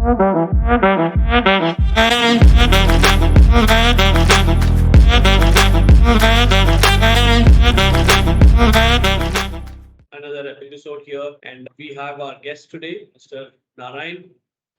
Another episode here, and we have our guest today, Mr. Narayan,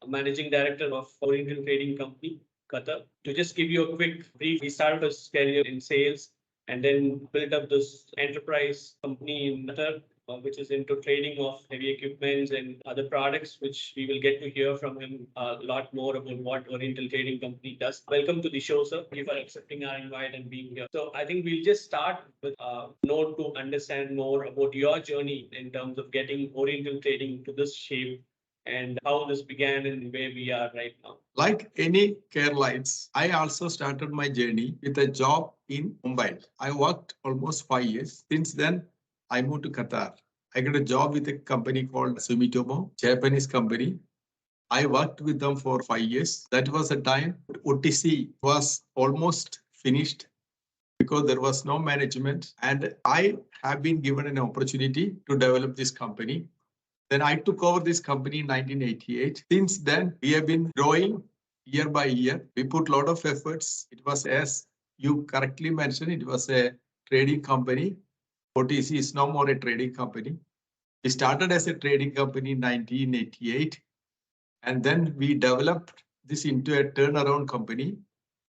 Managing Director of Oriental Trading Company, Qatar. To just give you a quick brief, he started his career in sales and then built up this enterprise company in Qatar, which is into trading of heavy equipments and other products, which we will get to hear from him a lot more about what Oriental Trading Company does. Welcome to the show, sir. Thank you for accepting our invite and being here. So I think we'll just start with a note to understand more about your journey in terms of getting Oriental Trading to this shape and how this began and where we are right now. Like any airlines, I also started my journey with a job in Mumbai. I worked almost 5 years. Since then, I moved to Qatar. I got a job with a company called Sumitomo, Japanese company. I worked with them for 5 years. That was a time OTC was almost finished because there was no management. And I have been given an opportunity to develop this company. Then I took over this company in 1988. Since then, we have been growing year by year. We put a lot of efforts. It was, as you correctly mentioned, it was a trading company. OTC is no more a trading company. We started as a trading company in 1988. And then we developed this into a turnaround company.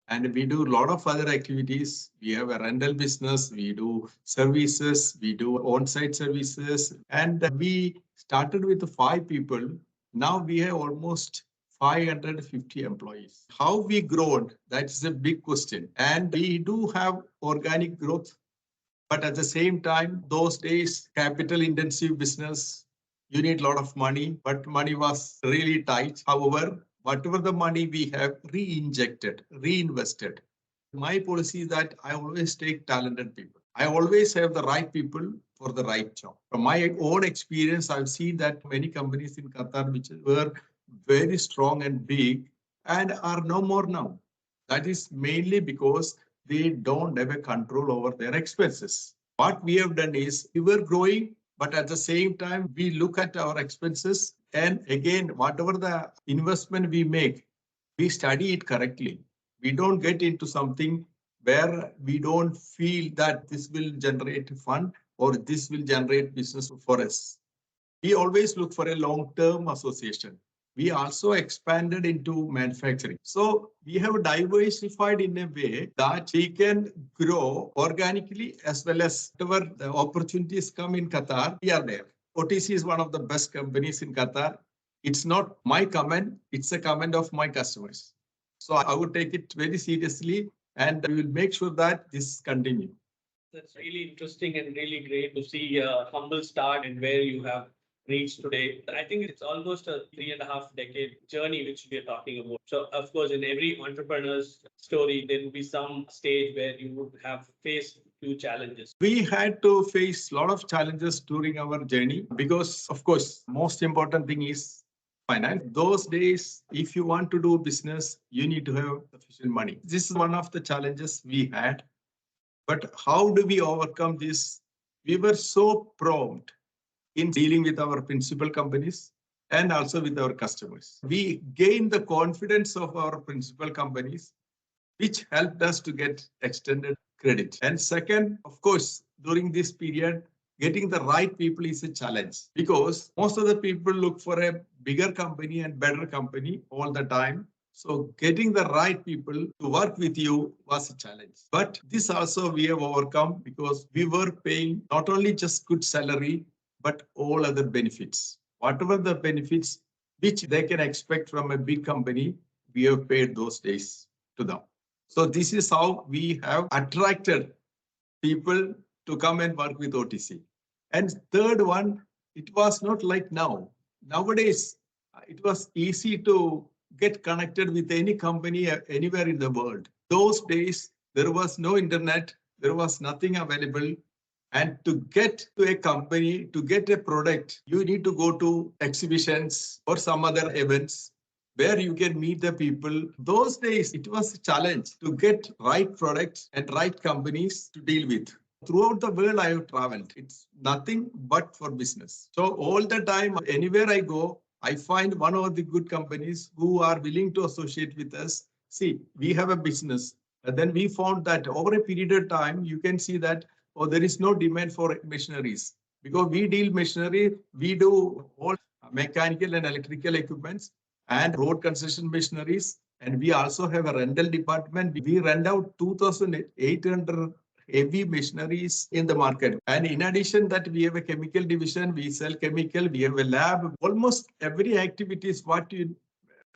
And we do a lot of other activities. We have a rental business, we do services, we do on-site services. And we started with 5 people. Now we have almost 550 employees. How we grown, that's a big question. And we do have organic growth. But at the same time, those days, capital intensive business, you need a lot of money, but money was really tight. However, whatever the money we have reinjected, reinvested. My policy is that I always take talented people. I always have the right people for the right job. From my own experience, I've seen that many companies in Qatar, which were very strong and big and are no more now. That is mainly because they don't have a control over their expenses. What we have done is we were growing, but at the same time, we look at our expenses. And again, whatever the investment we make, we study it correctly. We don't get into something where we don't feel that this will generate fund or this will generate business for us. We always look for a long-term association. We also expanded into manufacturing. So we have diversified in a way that we can grow organically as well as whatever the opportunities come in Qatar, we are there. OTC is one of the best companies in Qatar. It's not my comment, it's a comment of my customers. So I would take it very seriously and we will make sure that this continues. That's really interesting and really great to see a humble start and where you have reached today. I think it's almost a 3.5 decade journey which we are talking about. So of course, in every entrepreneur's story, there will be some stage where you would have faced few challenges. We had to face a lot of challenges during our journey because, of course, most important thing is finance. Those days, if you want to do business, you need to have sufficient money. This is one of the challenges we had. But how do we overcome this? We were so prompt in dealing with our principal companies and also with our customers. We gained the confidence of our principal companies, which helped us to get extended credit. And second, of course, during this period, getting the right people is a challenge because most of the people look for a bigger company and better company all the time. So getting the right people to work with you was a challenge. But this also we have overcome because we were paying not only just good salary, but all other benefits. Whatever the benefits which they can expect from a big company, we have paid those days to them. So this is how we have attracted people to come and work with OTC. And third one, it was not like now. Nowadays, it was easy to get connected with any company anywhere in the world. Those days, there was no internet, there was nothing available. And to get to a company, to get a product, you need to go to exhibitions or some other events where you can meet the people. Those days, it was a challenge to get right products and right companies to deal with. Throughout the world, I have traveled. It's nothing but for business. So all the time, anywhere I go, I find one of the good companies who are willing to associate with us. See, we have a business. And then we found that over a period of time, you can see that there is no demand for machineries because we deal machinery, we do all mechanical and electrical equipments and road construction machineries. And we also have a rental department. We rent out 2,800 heavy machineries in the market. And in addition that we have a chemical division, we sell chemical, we have a lab, almost every activity is what you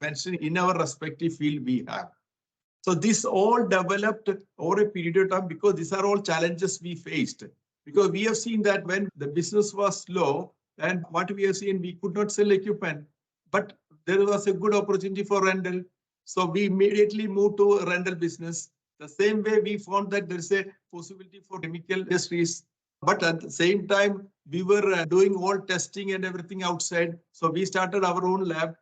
mentioned in our respective field we have. So this all developed over a period of time because these are all challenges we faced. Because we have seen that when the business was slow and what we have seen, we could not sell equipment, but there was a good opportunity for rental. So we immediately moved to a rental business. The same way we found that there is a possibility for chemical industries. But at the same time, we were doing all testing and everything outside. So we started our own lab.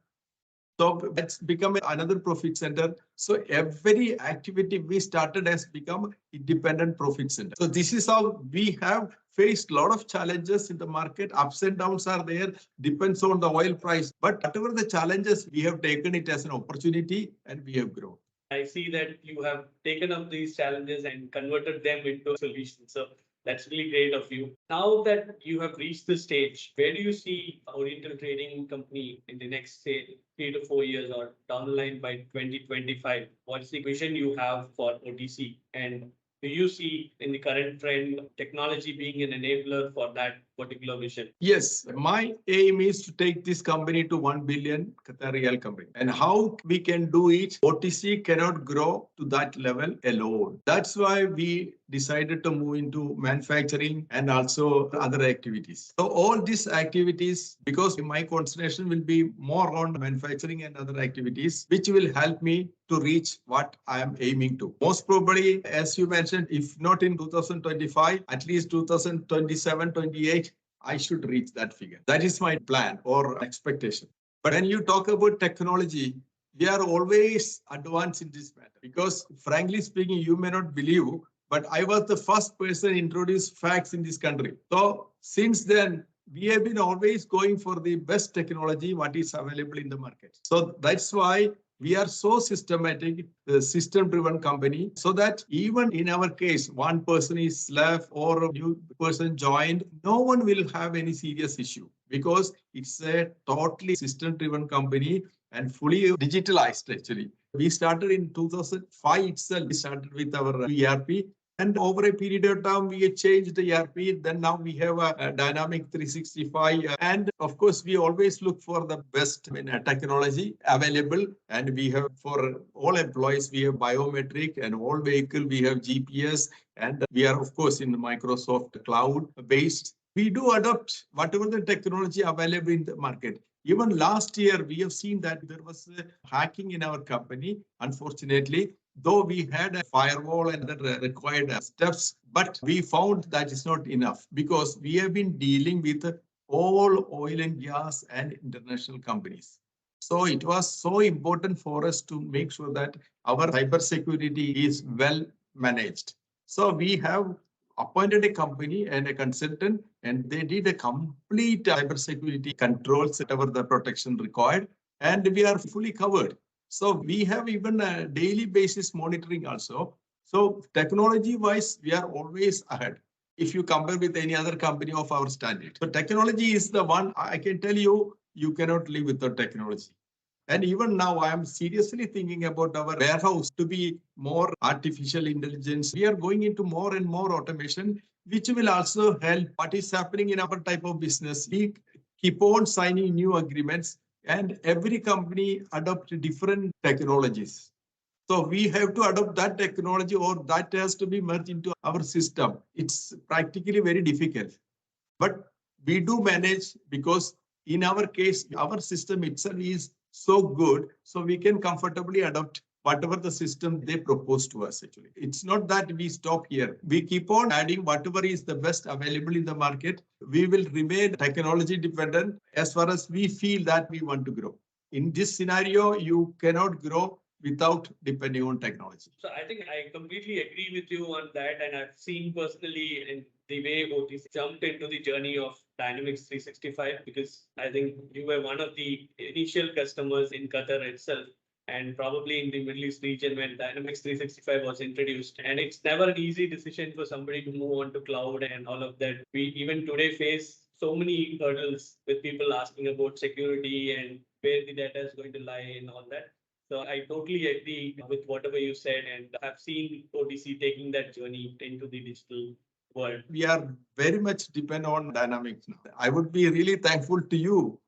So that's become another profit center. So every activity we started has become independent profit center. So this is how we have faced a lot of challenges in the market. Ups and downs are there, depends on the oil price. But whatever the challenges, we have taken it as an opportunity and we have grown. I see that you have taken up these challenges and converted them into solutions. So that's really great of you. Now that you have reached the stage, where do you see Oriental Trading Company in the next, say, 3 to 4 years or down the line by 2025? What's the vision you have for OTC? And do you see in the current trend technology being an enabler for that particular vision? Yes, my aim is to take this company to 1 billion Qatar Riyal company. And how we can do it, OTC cannot grow to that level alone. That's why we decided to move into manufacturing and also other activities. So all these activities, because my concentration will be more on manufacturing and other activities, which will help me to reach what I am aiming to. Most probably, as you mentioned, if not in 2025, at least 2027, 28, I should reach that figure. That is my plan or expectation. But when you talk about technology, we are always advanced in this matter because frankly speaking, you may not believe, but I was the first person to introduce fax in this country. So since then, we have been always going for the best technology, what is available in the market. So that's why we are so systematic, system-driven company, so that even in our case, one person is left or a new person joined, no one will have any serious issue because it's a totally system-driven company and fully digitalized actually. We started in 2005 itself. We started with our ERP. And over a period of time, we changed the ERP. Then now we have a dynamic 365. And of course, we always look for the best technology available. And we have for all employees, we have biometric and all vehicle, we have GPS. And we are, of course, in Microsoft cloud based. We do adopt whatever the technology available in the market. Even last year, we have seen that there was hacking in our company, unfortunately. Though we had a firewall and the required steps, but we found that is not enough because we have been dealing with all oil and gas and international companies. So it was so important for us to make sure that our cybersecurity is well managed. So we have appointed a company and a consultant, and they did a complete cybersecurity controls, whatever the protection required, and we are fully covered. So we have even a daily basis monitoring also. So technology wise, we are always ahead if you compare with any other company of our standard. So technology is the one I can tell you, you cannot live without technology. And even now, I am seriously thinking about our warehouse to be more artificial intelligence. We are going into more and more automation, which will also help what is happening in our type of business. We keep on signing new agreements and every company adopt different technologies. So we have to adopt that technology or that has to be merged into our system. It's practically very difficult. But we do manage because in our case, our system itself is so good. So we can comfortably adopt whatever the system they propose to us actually. It's not that we stop here. We keep on adding whatever is the best available in the market. We will remain technology dependent as far as we feel that we want to grow. In this scenario, you cannot grow without depending on technology. So I think I completely agree with you on that. And I've seen personally in the way OTC jumped into the journey of Dynamics 365 because I think you were one of the initial customers in Qatar itself and probably in the Middle East region when Dynamics 365 was introduced. And it's never an easy decision for somebody to move on to cloud and all of that. We even today face so many hurdles with people asking about security and where the data is going to lie and all that. So I totally agree with whatever you said and have seen OTC taking that journey into the digital world. We are very much depend on Dynamics now. I would be really thankful to you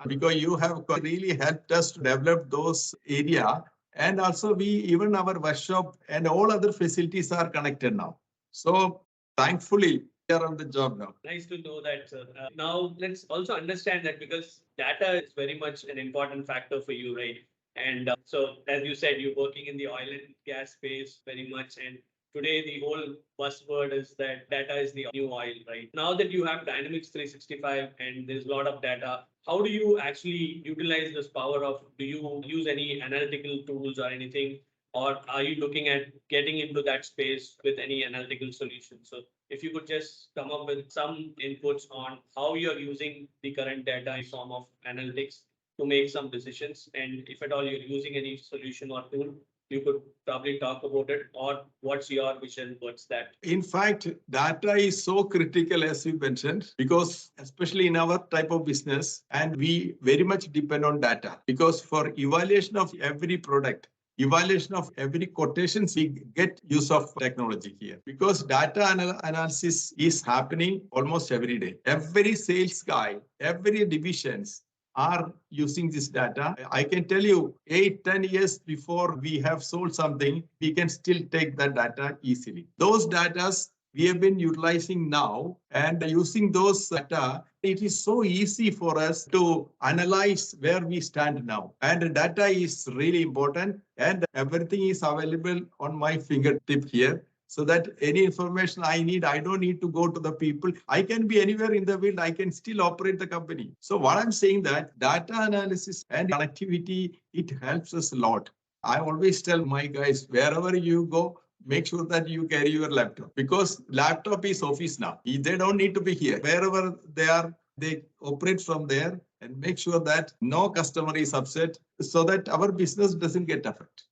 because you have really helped us to develop those area. And also we, even our workshop and all other facilities are connected now. So thankfully, we are on the job now. Nice to know that, sir. Now, let's also understand that because data is very much an important factor for you, right? And so, as you said, you're working in the oil and gas space very much. And today, the whole buzzword is that data is the new oil, right? Now that you have Dynamics 365 and there's a lot of data, how do you actually utilize this power of, do you use any analytical tools or anything? Or are you looking at getting into that space with any analytical solution? So if you could just come up with some inputs on how you're using the current data in form of analytics to make some decisions. And if at all you're using any solution or tool, you could probably talk about it or what's your vision towards that? In fact, data is so critical as you mentioned, because especially in our type of business, and we very much depend on data because for evaluation of every product, evaluation of every quotations, we get use of technology here because data analysis is happening almost every day. Every sales guy, every divisions are using this data. I can tell you 8-10 years before we have sold something, we can still take that data easily. Those data we have been utilizing now and using those data, it is so easy for us to analyze where we stand now. And data is really important and everything is available on my fingertip here. So that any information I need, I don't need to go to the people. I can be anywhere in the world. I can still operate the company. So what I'm saying that data analysis and connectivity, it helps us a lot. I always tell my guys, wherever you go, make sure that you carry your laptop because laptop is office now. They don't need to be here. Wherever they are, they operate from there and make sure that no customer is upset so that our business doesn't get affected.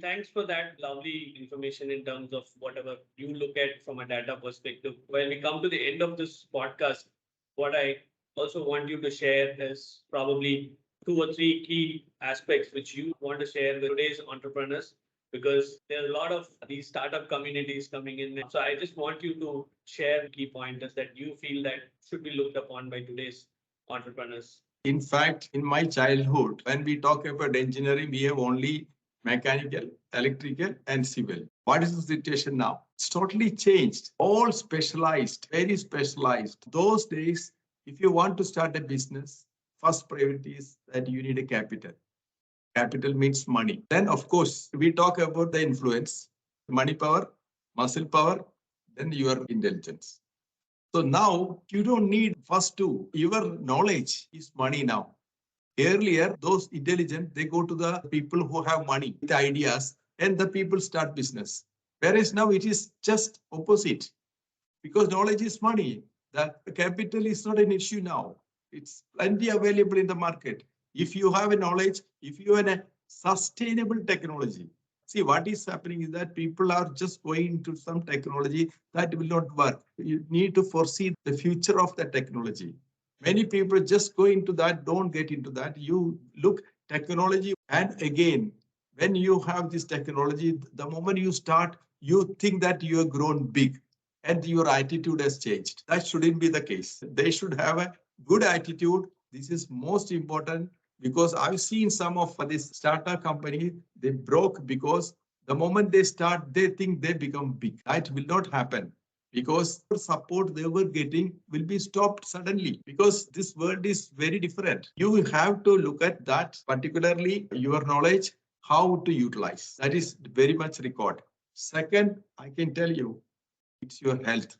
Thanks for that lovely information in terms of whatever you look at from a data perspective. When we come to the end of this podcast, what I also want you to share is probably 2 or 3 key aspects which you want to share with today's entrepreneurs because there are a lot of these startup communities coming in. So I just want you to share key pointers that you feel that should be looked upon by today's entrepreneurs. In fact, in my childhood, when we talk about engineering, we have only mechanical, electrical, and civil. What is the situation now? It's totally changed. All specialized, very specialized. Those days, if you want to start a business, first priority is that you need a capital. Capital means money. Then, of course, we talk about the influence, money power, muscle power, then your intelligence. So now you don't need first two. Your knowledge is money now. Earlier, those intelligent, they go to the people who have money, the ideas, and the people start business. Whereas now it is just opposite because knowledge is money. The capital is not an issue now. It's plenty available in the market. If you have a knowledge, if you have a sustainable technology, see what is happening is that people are just going into some technology that will not work. You need to foresee the future of the technology. Many people just go into that, don't get into that. You look technology and again, when you have this technology, the moment you start, you think that you have grown big and your attitude has changed. That shouldn't be the case. They should have a good attitude. This is most important because I've seen some of these startup companies, they broke because the moment they start, they think they become big. That will not happen. Because the support they were getting will be stopped suddenly because this world is very different. You have to look at that, particularly your knowledge, how to utilize. That is very much required. Second, I can tell you, it's your health.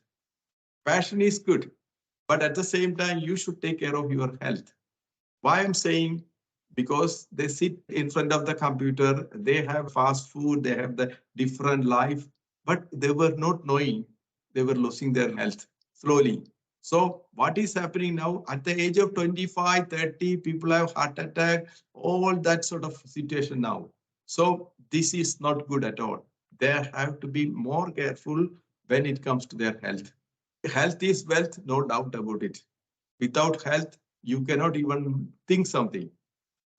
Passion is good, but at the same time, you should take care of your health. Why I'm saying? Because they sit in front of the computer, they have fast food, they have the different life, but they were not knowing they were losing their health slowly. So what is happening now at the age of 25, 30, people have heart attack, all that sort of situation now. So this is not good at all. They have to be more careful when it comes to their health. Health is wealth, no doubt about it. Without health, you cannot even think something.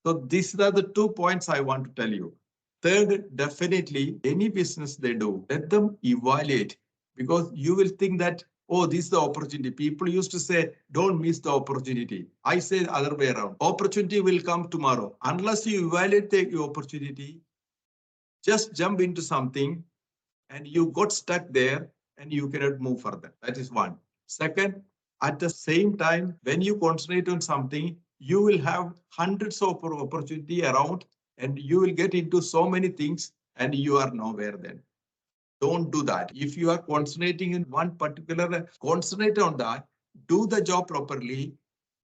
So these are the 2 points I want to tell you. Third, definitely any business they do, let them evaluate, because you will think that, oh, this is the opportunity. People used to say, don't miss the opportunity. I say the other way around. Opportunity will come tomorrow. Unless you evaluate the opportunity, just jump into something and you got stuck there and you cannot move further. That is one. Second, at the same time, when you concentrate on something, you will have hundreds of opportunity around and you will get into so many things and you are nowhere then. Don't do that. If you are concentrating in one particular, concentrate on that, do the job properly,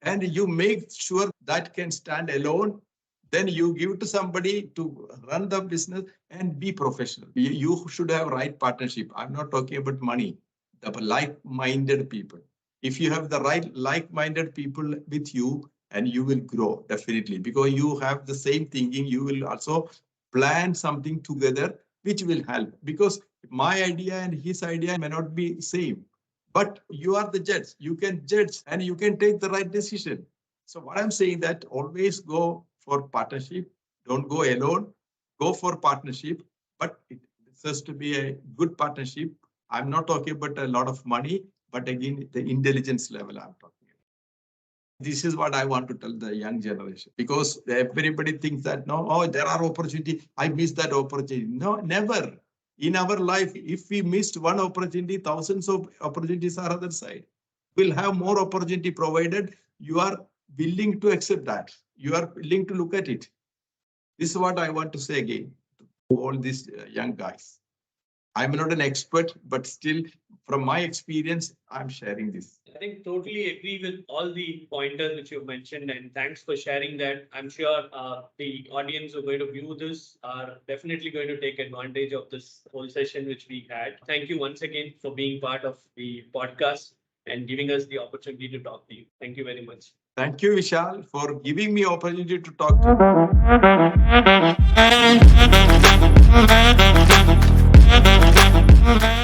and you make sure that can stand alone. Then you give to somebody to run the business and be professional. You should have right partnership. I'm not talking about money, the like-minded people. If you have the right like-minded people with you, and you will grow definitely, because you have the same thinking, you will also plan something together which will help, because my idea and his idea may not be same, but you are the judge. You can judge and you can take the right decision. So what I'm saying that always go for partnership. Don't go alone. Go for partnership, but it has to be a good partnership. I'm not talking about a lot of money, but again, the intelligence level I'm talking. This is what I want to tell the young generation, because everybody thinks that no, oh, there are opportunity. I missed that opportunity. No, never. In our life, if we missed one opportunity, thousands of opportunities are other side. We'll have more opportunity provided you are willing to accept that. You are willing to look at it. This is what I want to say again to all these young guys. I'm not an expert, but still, from my experience, I'm sharing this. I think totally agree with all the pointers which you mentioned, and thanks for sharing that. I'm sure the audience who are going to view this are definitely going to take advantage of this whole session which we had. Thank you once again for being part of the podcast and giving us the opportunity to talk to you. Thank you very much. Thank you, Vishal, for giving me opportunity to talk to you.